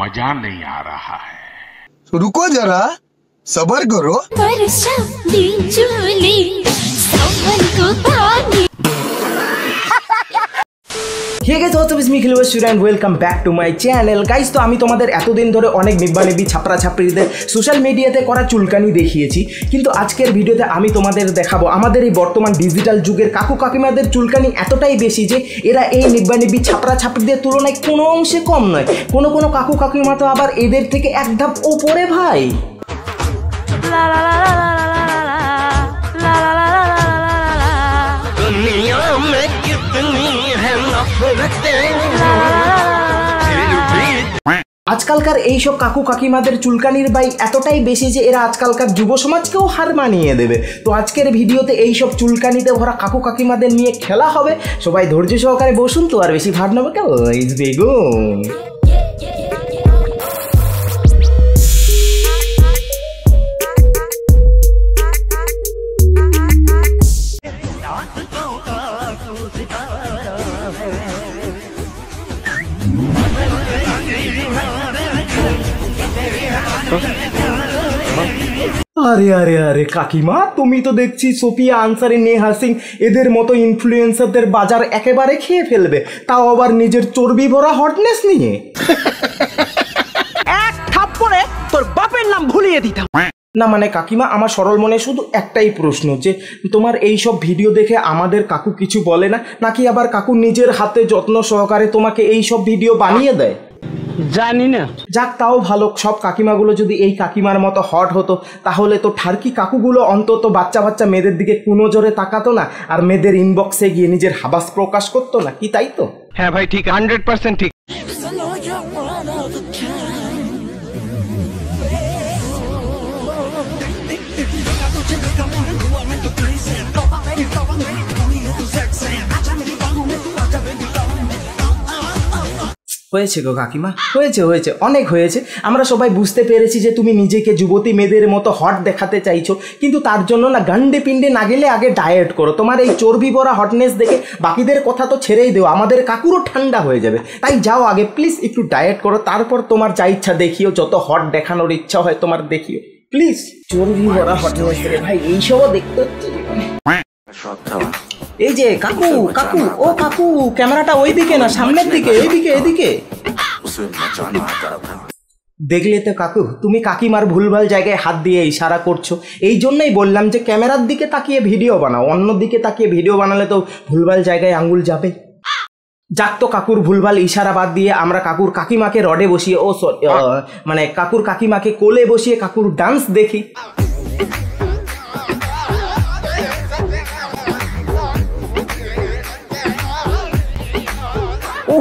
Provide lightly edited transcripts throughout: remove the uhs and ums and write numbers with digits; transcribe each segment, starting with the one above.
मजा नहीं आ रहा है। रुको जरा सबर करो। Hey guys, what's up? It's me Khilwashur and welcome back to my channel. Guys, তো আমি তোমাদের এতদিন ধরে অনেক নিব্বানিব্বি ছাপড়া ছাপড়িদের সোশ্যাল মিডিয়াতে করা চুলকানি দেখিয়েছি, কিন্তু আজকের ভিডিওতে আমি তোমাদের দেখাবো আমাদের এই বর্তমান ডিজিটাল যুগের কাকু কাকিমাদের চুলকানি এতটাই বেশি যে এরা এই নিব্বানিব্বি ছাপড়া ছাপড়িদের তুলনায় কোনো অংশে কম নয়। কোনো কোনো কাকু কাকিমা তো আবার এদের থেকে এক ধাপ ওপরে ভাই। আজকালকার এইসব কাকু কাকিমাদের চুলকানির বাই এতটাই বেশি যে এরা আজকালকার যুব সমাজকেও হার মানিয়ে দেবে। তো আজকের ভিডিওতে এইসব চুলকানিতে ভরা কাকু কাকিমাদের নিয়ে খেলা হবে। সবাই ধৈর্য সহকারে বসুন, তো আর বেশি ভাট নেবে গাইস, বেগুন। আরে আরে আরে কাকিমা, তুমি তো দেখছি সোফিয়া আনসারি, নেহা সিং এদের মতো ইনফ্লুয়েন্সারদের বাজার একেবারে খেয়ে ফেলবে, তাও আবার নিজের চর্বি ভরা হটনেস নিয়ে। এক থাপ্পড়ে তোর বাপের নাম ভুলিয়ে দিতাম না। মানে কাকিমা, আমার সরল মনে শুধু একটাই প্রশ্ন, যে তোমার এই সব ভিডিও দেখে আমাদের কাকু কিছু বলে না, নাকি আবার কাকু নিজের হাতে যত্ন সহকারে তোমাকে এই সব ভিডিও বানিয়ে দেয়? জানি না। যাক, তাও ভালো। সব কাকিমাগুলো যদি এই কাকিমার মতো হট হতো তাহলে তো ঠারকি কাকুগুলো অন্তত বাচ্চা বাচ্চা মেয়েদের দিকে কুনজরে তাকাতো না, আর মেয়েদের ইনবক্সে গিয়ে নিজের হাবাস প্রকাশ করতো না, কি তাই তো? হ্যাঁ ভাই, ঠিক, 100% ঠিক। হয়েছে গো কাকিমা, হয়েছে হয়েছে, অনেক হয়েছে। আমরা সবাই বুঝতে পেরেছি যে তুমি নিজেকে যুবতী মেয়েদের মতো হট দেখাতে চাইছো, কিন্তু তার জন্য না গান্ডে পিন্ডে না গেলে আগে ডায়েট করো। তোমার এই চর্বি ভরা হটনেস দেখে বাকিদের কথা তো ছেড়েই দেও, আমাদের কাকুরও ঠান্ডা হয়ে যাবে। তাই যাও আগে প্লিজ একটু ডায়েট করো, তারপর তোমার যা ইচ্ছা দেখিও, যত হট দেখানোর ইচ্ছা হয় তোমার দেখিও প্লিজ। চর্বি ভরা হটনেস দেখে ভাই এইসবও দেখতে হচ্ছে। এই যে কাকু, কাকু, ও কাকু, ক্যামেরাটা ওইদিকে না সামনের দিকে, এইদিকে এদিকে। দেখলে তো কাকু, তুমি কাকিমার ভুলভাল জায়গায় হাত দিয়ে ইশারা করছো। এই জন্যই বললাম যে ক্যামেরার দিকে তাকিয়ে ভিডিও বানাও, অন্য দিকে তাকিয়ে ভিডিও বানালে তো ভুলভাল জায়গায় আঙ্গুল যাবে। যাক, তো কাকুর ভুলভাল ইশারা বাদ দিয়ে আমরা কাকুর কাকিমাকে রডে বসিয়ে, ও সরি, মানে কাকুর কাকিমাকে কোলে বসিয়ে কাকুর ডান্স দেখি। ও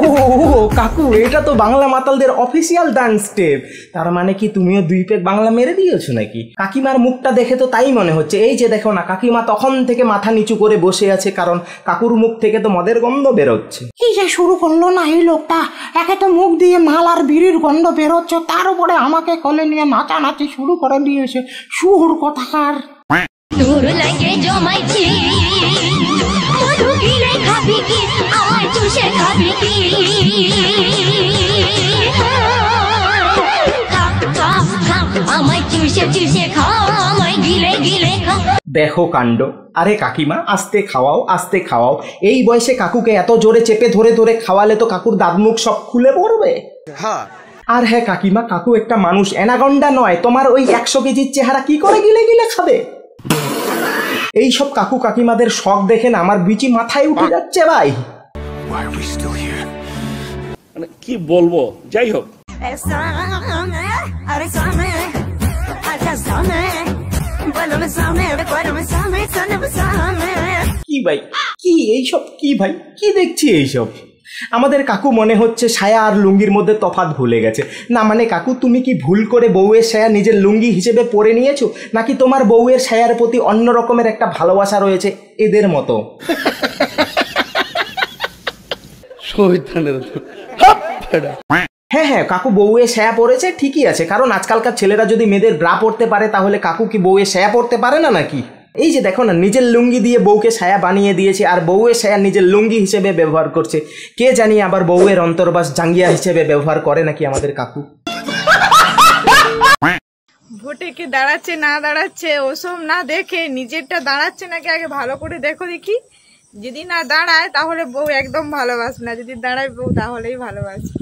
কাকু, এটা তো বাংলা মাতালদের অফিসিয়াল ডান্স স্টেপ। তার মানে কি তুমিও দুই পেক বাংলা মেরে দিয়েছো নাকি? কাকিমার মুখটা দেখে তো তাই মনে হচ্ছে। এই যে দেখো না, কাকিমা তখন থেকে মাথা নিচু করে বসে আছে, কারণ কাকুর মুখ থেকে তো মদের গন্ধ বেরোচ্ছে। কি যে শুরু করলো না এই লোকটা, একে তো মুখ দিয়ে মাল আর বিড়ির গন্ধ বেরোচ্ছে, তার উপরে আমাকে কোলে নিয়ে নাচানাচি শুরু করে দিয়েছে। সুর কথাকার। তোর লাগে জমাইছি মধু গিলে খাবি কি, আমায় চুষে খাবি কি? আমায় চুষে চুষে খা, আমায় গিলে গিলে খা। দেখো কাণ্ড। আরে কাকিমা, আস্তে খাওয়াও, আস্তে খাওয়াও। এই বয়সে কাকুকে এত জোরে চেপে ধরে ধরে খাওয়ালে তো কাকুর দাঁত মুখ সব খুলে পড়বে। হ্যাঁ। আর হ্যাঁ কাকিমা, কাকু একটা মানুষ, অ্যানাকন্ডা নয়। তোমার ওই 100 কেজির চেহারা কি করে গিলে গিলে খাবে? এইসব কাকু কাকিমাদের শখ দেখে না আমার বিচি মাথায় উঠে যাচ্ছে ভাই। মানে কি বলবো, যাই হোক। কি ভাই, কি এইসব, কি ভাই, কি দেখছি এইসব? আমাদের কাকু মনে হচ্ছে সায়া আর লুঙ্গির মধ্যে তফাৎ ভুলে গেছে। না মানে কাকু, তুমি কি ভুল করে বউয়ের সায়া নিজের লুঙ্গি হিসেবে পরে নিয়েছো, নাকি তোমার বউয়ের সায়ার প্রতি অন্য রকমের একটা ভালোবাসা রয়েছে এদের মতো? হ্যাঁ হ্যাঁ কাকু বউয়ের সায়া পরেছে ঠিকই আছে, কারণ আজকালকার ছেলেরা যদি মেয়েদের ব্রা পরতে পারে তাহলে কাকু কি বউয়ের সায়া পরতে পারে না নাকি? এই যে দেখো না, নিজের লুঙ্গি দিয়ে বউকে ছায়া বানিয়ে দিয়েছে, আর বউয়ের ছায়া নিজের লুঙ্গি হিসেবে ব্যবহার করছে। কে জানি আবার বউয়ের অন্তর্বাস জাঙ্গিয়া হিসেবে ব্যবহার করে নাকি আমাদের কাকু। ভোটে কে দাঁড়াচ্ছে না দাঁড়াচ্ছে ওসব না দেখে নিজেরটা দাঁড়াচ্ছে নাকি আগে ভালো করে দেখো দেখি। যদি না দাঁড়ায় তাহলে বউ একদম ভালোবাসে না, যদি দাঁড়ায় বউ তাহলেই ভালোবাসে।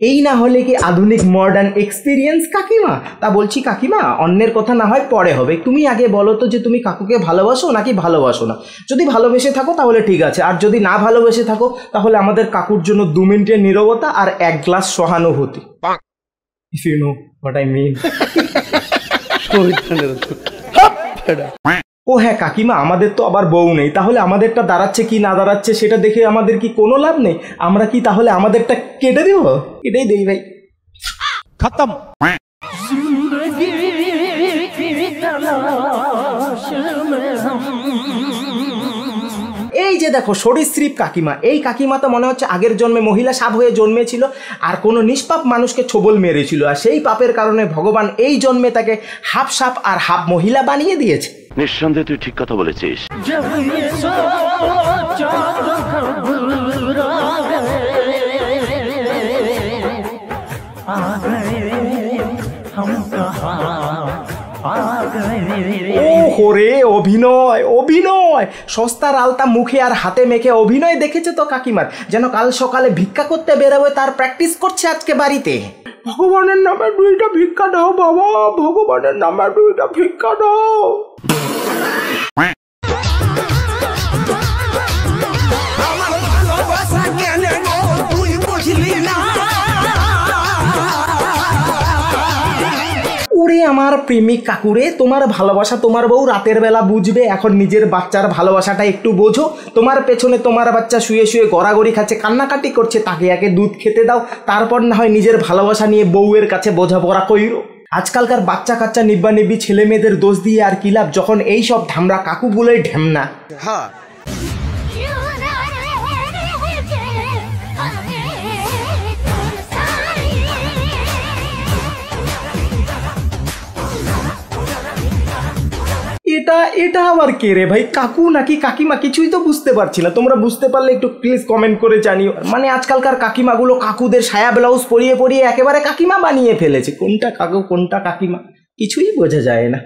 এই না হলে কি আধুনিক মডার্ন এক্সপিরিয়েন্স কাকিমা? তা বলছি কাকিমা, অন্যের কথা না হয় পরে হবে, তুমি আগে বলো তো যে তুমি কাকুকে ভালোবাসো নাকি ভালোবাসো না। যদি ভালোবেসে থাকো তাহলে ঠিক আছে, আর যদি না ভালোবেসে থাকো তাহলে আমাদের কাকুর জন্য 2 মিনিটের নীরবতা আর 1 গ্লাস সহানুভূতি। If you know what I mean. ও হ্যাঁ কাকিমা, আমাদের তো আবার বউ নেই, তাহলে আমাদেরটা দাঁড়াচ্ছে কি না দাঁড়াচ্ছে সেটা দেখে আমাদের কি কোনো লাভ নেই? আমরা কি তাহলে আমাদেরটা কেটে দেব? এটাই দেই ভাই, খতম। এই যে দেখো সরীসৃপ কাকিমা, এই কাকিমা তো মনে হচ্ছে আগের জন্মে মহিলা সাপ হয়ে জন্মেছিল আর কোনো নিষ্পাপ মানুষকে ছোবল মেরেছিল, আর সেই পাপের কারণে ভগবান এই জন্মে তাকে হাফ সাপ আর হাফ মহিলা বানিয়ে দিয়েছে। নিঃসন্দেহে তুই ঠিক কথা বলেছিস। ওরে অভিনয় অভিনয়, সস্তার আলতা মুখে আর হাতে মেখে অভিনয় দেখেছে তো কাকিমার, যেন কাল সকালে ভিক্ষা করতে বেরোবে তার প্র্যাকটিস করছে আজকে বাড়িতে। ভগবানের নামে 2টা ভিক্ষা দাও বাবা, ভগবানের নামে 2টা ভিক্ষা দাও। ওরে আমার প্রেমিক কাকুরে, তোমার ভালোবাসা তোমার বউ রাতের বেলা বুঝবে, এখন নিজের বাচ্চার ভালোবাসাটা একটু বোঝো। তোমার পেছনে তোমার বাচ্চা শুয়ে শুয়ে গড়াগড়ি খাচ্ছে, কান্নাকাটি করছে, তাকে আগে দুধ খেতে দাও, তারপর না হয় নিজের ভালোবাসা নিয়ে বউয়ের কাছে বোঝাপড়া কইরো। আজকালকার বাচ্চা কাচ্চা নিব্বা নিব্বি ছেলে মেয়েদের দোষ দিয়ে আর কি লাভ, যখন এই সব ধামরা কাকুগুলোই ঢেমনা। হ্যাঁ এটা আবার কে রে ভাই, কাকু নাকি কাকিমা কিছুই তো বুঝতে পারছি না। তোমরা বুঝতে পারলে একটু প্লিজ কমেন্ট করে জানিও। মানে আজকালকার কাকিমাগুলো কাকুদের সায়া ব্লাউজ পরিয়ে পরিয়ে একেবারে কাকিমা বানিয়ে ফেলেছে, কোনটা কাকু কোনটা কাকিমা কিছুই বোঝা যায় না।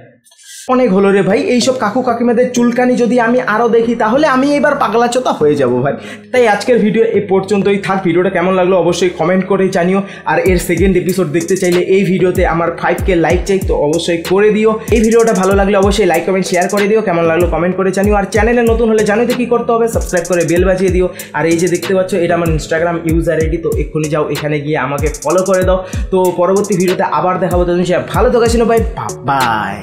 অনেক হলো রে ভাই, এইসব কাকু কাকিমাদের চুলকানি যদি আমি আরও দেখি তাহলে আমি এবার পাগলাচোতা হয়ে যাব ভাই। তাই আজকের ভিডিও এই পর্যন্তই থাক। ভিডিওটা কেমন লাগলো অবশ্যই কমেন্ট করে জানিও, আর এর সেকেন্ড এপিসোড দেখতে চাইলে এই ভিডিওতে আমার 5K লাইক চাই, তো অবশ্যই করে দিও। এই ভিডিওটা ভালো লাগলে অবশ্যই লাইক কমেন্ট শেয়ার করে দিও, কেমন লাগলো কমেন্ট করে জানিও। আর চ্যানেলে নতুন হলে জানো তো কী করতে হবে, সাবস্ক্রাইব করে বেল বাজিয়ে দিও। আর এই যে দেখতে পাচ্ছ এটা আমার ইনস্টাগ্রাম ইউজার আইডি, তো এক্ষুনি যাও এখানে গিয়ে আমাকে ফলো করে দাও। তো পরবর্তী ভিডিওতে আবার দেখাবো, তখন সে ভালো তো গেছিল ভাই, বাই।